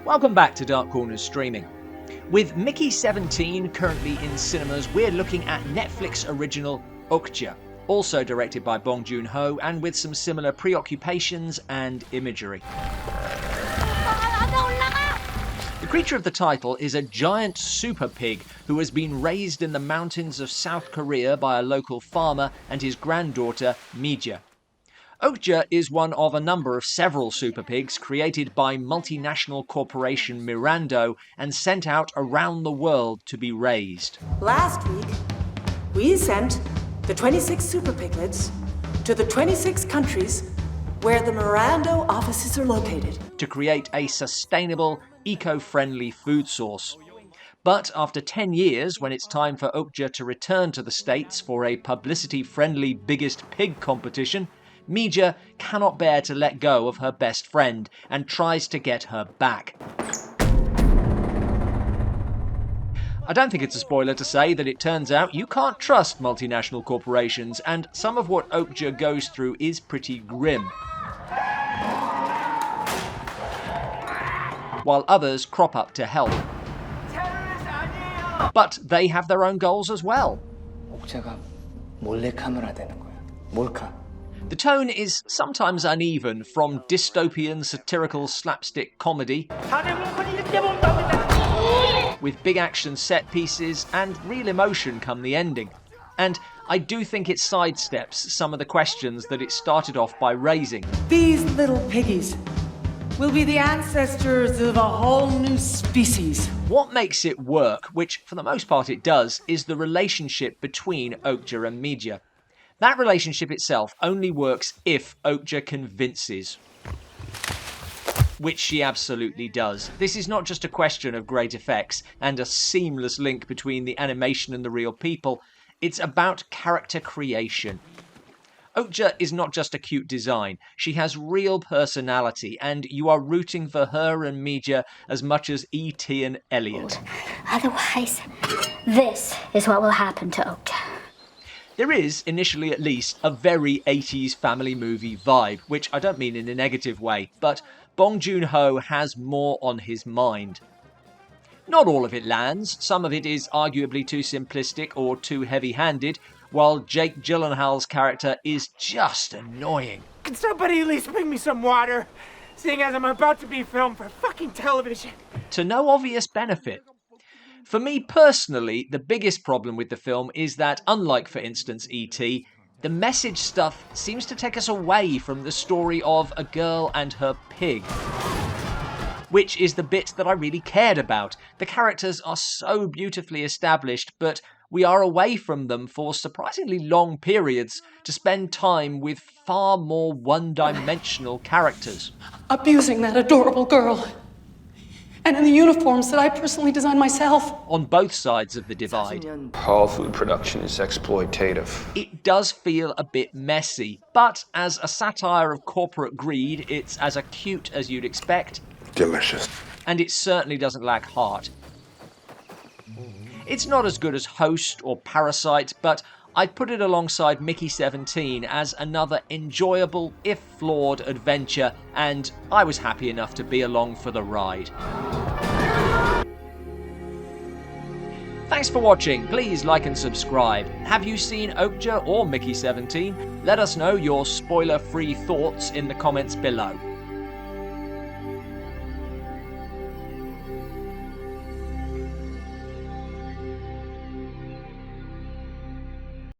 Welcome back to Dark Corners Streaming. With Mickey 17 currently in cinemas, we're looking at Netflix original Okja, also directed by Bong Joon Ho and with some similar preoccupations and imagery. The creature of the title is a giant super pig who has been raised in the mountains of South Korea by a local farmer and his granddaughter Mija. Okja is one of a number of several super pigs created by multinational corporation Mirando and sent out around the world to be raised. Last week, we sent the 26 super piglets to the 26 countries where the Mirando offices are located, to create a sustainable, eco-friendly food source. But after 10 years, when it's time for Okja to return to the States for a publicity-friendly biggest pig competition, Mija cannot bear to let go of her best friend and tries to get her back. I don't think it's a spoiler to say that it turns out you can't trust multinational corporations, and some of what Okja goes through is pretty grim. While others crop up to help. But they have their own goals as well. 옥자가 몰래카메라 되는 거야. 몰카. The tone is sometimes uneven, from dystopian satirical slapstick comedy with big action set pieces and real emotion come the ending. And I do think it sidesteps some of the questions that it started off by raising. these little piggies will be the ancestors of a whole new species. What makes it work, which for the most part it does, is the relationship between Okja and Mija. That relationship itself only works if Okja convinces. Which she absolutely does. This is not just a question of great effects and a seamless link between the animation and the real people. It's about character creation. Okja is not just a cute design. She has real personality, and you are rooting for her and Mija as much as E.T. and Elliot. Otherwise, this is what will happen to Okja. There is, initially at least, a very 80s family movie vibe, which I don't mean in a negative way, but Bong Joon Ho has more on his mind. Not all of it lands, some of it is arguably too simplistic or too heavy-handed, while Jake Gyllenhaal's character is just annoying. Can somebody at least bring me some water? Seeing as I'm about to be filmed for fucking television. To no obvious benefit. For me personally, the biggest problem with the film is that, unlike for instance E.T., the message stuff seems to take us away from the story of a girl and her pig. Which is the bit that I really cared about. The characters are so beautifully established, but we are away from them for surprisingly long periods to spend time with far more one-dimensional characters. Abusing that adorable girl. And in the uniforms that I personally designed myself. On both sides of the divide. All food production is exploitative. It does feel a bit messy, but as a satire of corporate greed, it's as acute as you'd expect. Delicious. And it certainly doesn't lack heart. It's not as good as Host or Parasite, but I'd put it alongside Mickey 17 as another enjoyable, if flawed, adventure, and I was happy enough to be along for the ride. Thanks for watching. Please like and subscribe. Have you seen Okja or Mickey 17? Let us know your spoiler-free thoughts in the comments below.